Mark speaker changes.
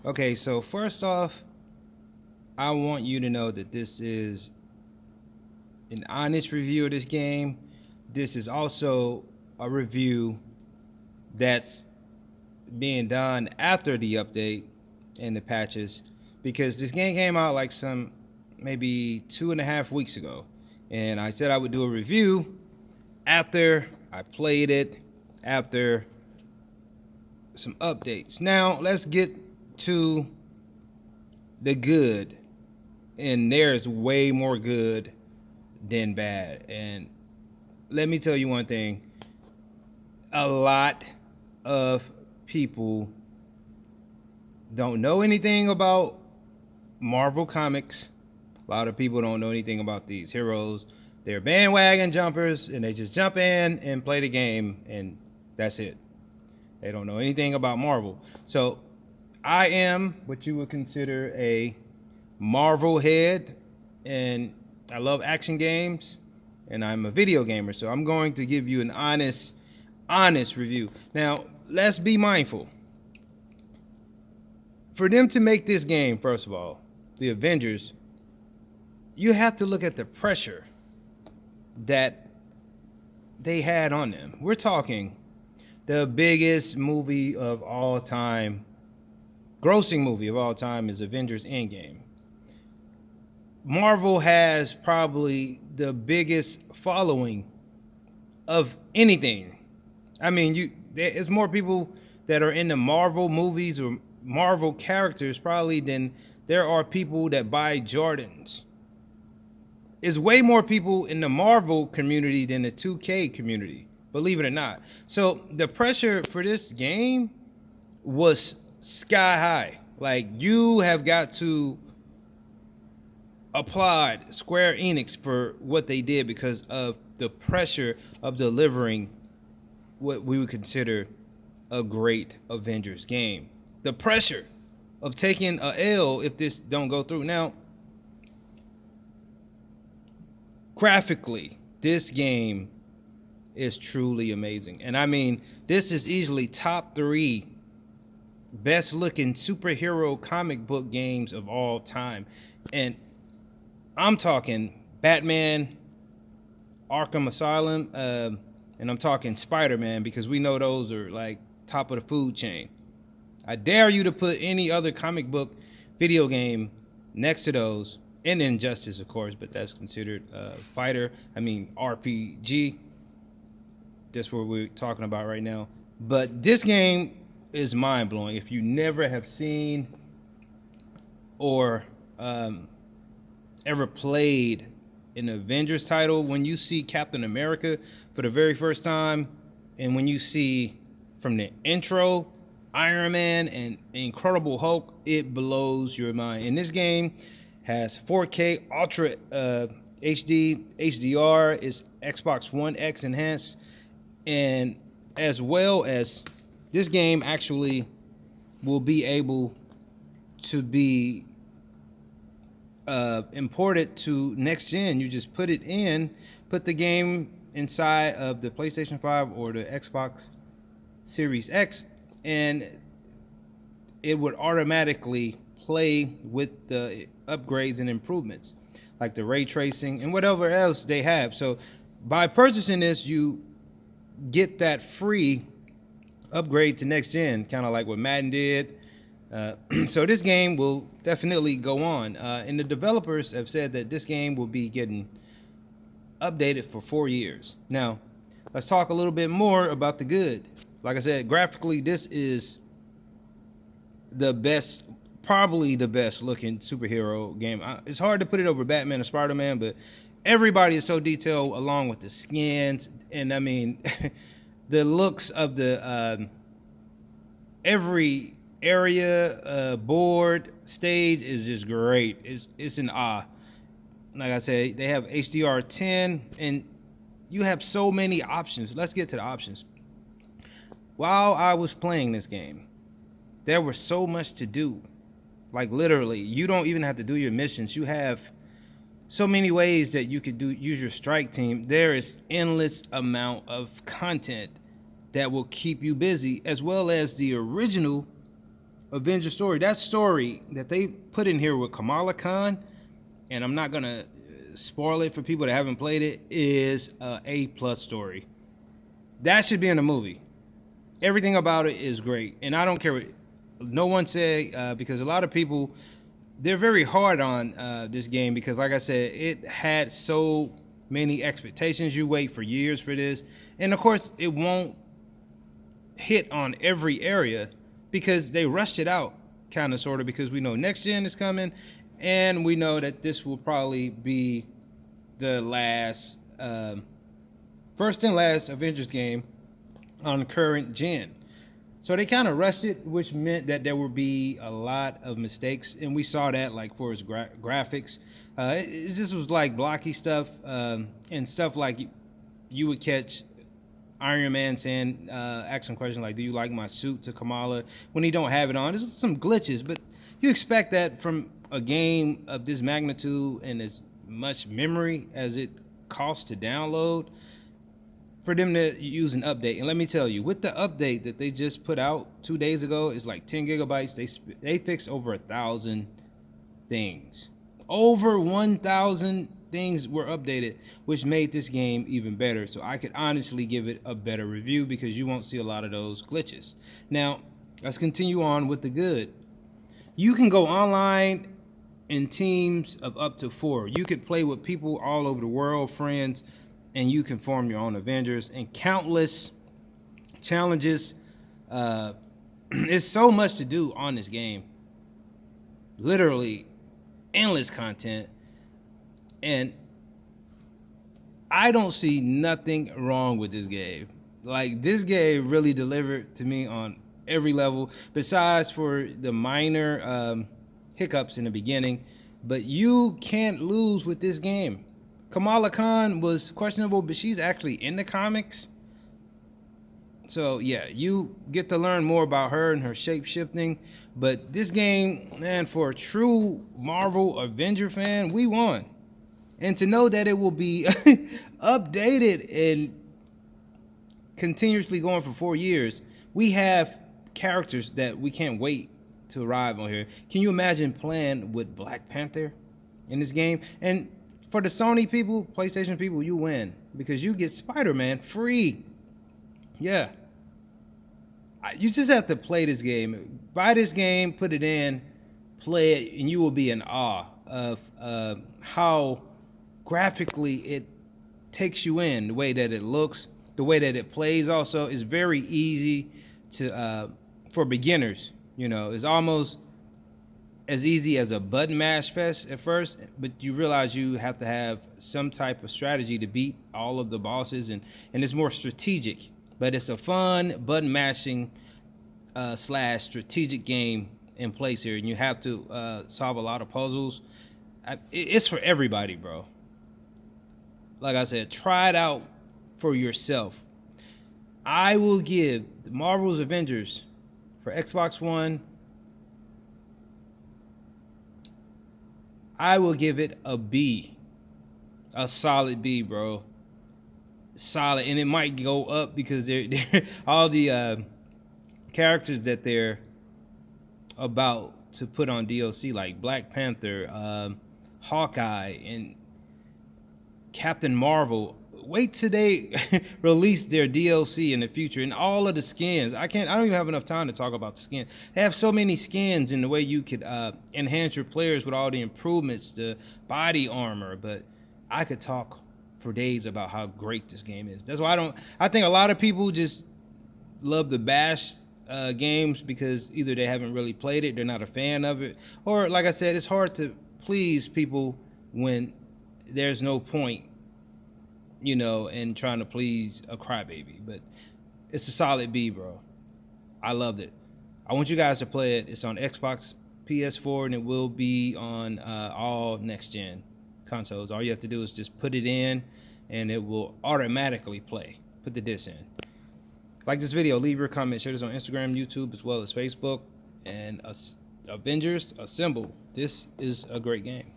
Speaker 1: Okay, so first off, I want you to know that this is an honest review of this game. This is also a review that's being done after the update and the patches because this game came out like some maybe 2.5 weeks ago. And I said I would do a review after I played it, after some updates. Now, let's get to the good. And there's way more good than bad. And let me tell you one thing. A lot of people don't know anything about Marvel Comics. A lot of people don't know anything about these heroes. They're bandwagon jumpers, and they just jump in and play the game, and that's it. They don't know anything about Marvel. So I am what you would consider a Marvel head, and I love action games, and I'm a video gamer. So I'm going to give you an honest review. Now, let's be mindful. For them to make this game, first of all, the Avengers, you have to look at the pressure that they had on them. We're talking the biggest movie of all time, grossing movie of all time is Avengers Endgame. Marvel has probably the biggest following of anything. I mean, there's more people that are in the Marvel movies or Marvel characters probably than there are people that buy Jordans. There's way more people in the Marvel community than the 2K community, believe it or not. So the pressure for this game was sky high. Like, you have got to applaud Square Enix for what they did because of the pressure of delivering what we would consider a great Avengers game. The pressure of taking a L if this don't go through. Now, graphically, this game is truly amazing. And I mean, this is easily top 3 best looking superhero comic book games of all time. And I'm talking Batman, Arkham Asylum, and I'm talking Spider-Man because we know those are like top of the food chain. I dare you to put any other comic book video game next to those, and Injustice, of course, but that's considered RPG. That's what we're talking about right now. But this game is mind-blowing. If you never have seen or ever played an Avengers title, when you see Captain America for the very first time, and when you see from the intro Iron Man and Incredible Hulk, it blows your mind. And this game has 4K Ultra HD, HDR, is Xbox One X enhanced, and as well as this game actually will be able to be imported to next gen. You just put it in, put the game inside of the PlayStation 5 or the Xbox Series X, and it would automatically play with the upgrades and improvements like the ray tracing and whatever else they have. So by purchasing this, you get that free upgrade to next gen, kind of like what Madden did. So this game will definitely go on. And the developers have said that this game will be getting updated for 4 years. Now, let's talk a little bit more about the good. Like I said, graphically, this is the best, probably the best looking superhero game. It's hard to put it over Batman or Spider-Man, but everybody is so detailed along with the skins. And I mean, the looks of the every area, board, stage is just great. It's an awe. Like I said, they have HDR 10, and you have so many options. Let's get to the options. While I was playing this game, there was so much to do. Like, literally, you don't even have to do your missions. You have so many ways that you could use your strike team. There is endless amount of content that will keep you busy, as well as the original Avengers story. That story that they put in here with Kamala Khan, and I'm not gonna spoil it for people that haven't played it, is a A+ story. That should be in a movie. Everything about it is great, and I don't care what no one say, because a lot of people, they're very hard on this game because, like I said, it had so many expectations. You wait for years for this, and of course, it won't hit on every area because they rushed it out, kind of, sort of, because we know next gen is coming, and we know that this will probably be the last, first and last Avengers game on current gen. So they kind of rushed it, which meant that there would be a lot of mistakes, and we saw that, like, for its graphics. It just was like blocky stuff, and stuff like you would catch Iron Man saying, asking questions like, "Do you like my suit?" to Kamala when he don't have it on. There's some glitches, but you expect that from a game of this magnitude and as much memory as it costs to download, for them to use an update. And let me tell you, with the update that they just put out 2 days ago, it's like 10 gigabytes. They fixed over 1,000 things. Over 1,000 things were updated, which made this game even better. So I could honestly give it a better review because you won't see a lot of those glitches. Now, let's continue on with the good. You can go online in teams of up to 4. You could play with people all over the world, friends, and you can form your own Avengers and countless challenges. There's so much to do on this game. Literally endless content. And I don't see nothing wrong with this game. Like, this game really delivered to me on every level, besides for the minor hiccups in the beginning. But you can't lose with this game. Kamala Khan was questionable, but she's actually in the comics. So, yeah, you get to learn more about her and her shape-shifting. But this game, man, for a true Marvel Avenger fan, we won. And to know that it will be updated and continuously going for 4 years, we have characters that we can't wait to arrive on here. Can you imagine playing with Black Panther in this game? And for the Sony people, PlayStation people, you win because you get Spider-Man free. Yeah. You just have to play this game. Buy this game, put it in, play it, and you will be in awe of how graphically it takes you in, the way that it looks, the way that it plays. Also, is very easy to for beginners. You know, it's almost as easy as a button mash fest at first, but you realize you have to have some type of strategy to beat all of the bosses, and it's more strategic. But it's a fun button mashing / strategic game in place here, and you have to solve a lot of puzzles. It's for everybody, bro. Like I said, try it out for yourself. I will give the Marvel's Avengers for Xbox One, I will give it a B. A solid B, bro. Solid. And it might go up because they're all the characters that they're about to put on DLC, like Black Panther, Hawkeye, and Captain Marvel. Wait till they release their DLC in the future, and all of the skins. I don't even have enough time to talk about the skin. They have so many skins in the way you could enhance your players with all the improvements, the body armor. But I could talk for days about how great this game is. That's why I think a lot of people just love the bash games because either they haven't really played it, they're not a fan of it, or, like I said, it's hard to please people when there's no point, you know, in trying to please a crybaby. But it's a solid B, bro. I loved it. I want you guys to play it. It's on Xbox, PS4, and it will be on all next-gen consoles. All you have to do is just put it in, and it will automatically play. Put the disc in. Like this video, leave your comment, share this on Instagram, YouTube, as well as Facebook. And Avengers Assemble. This is a great game.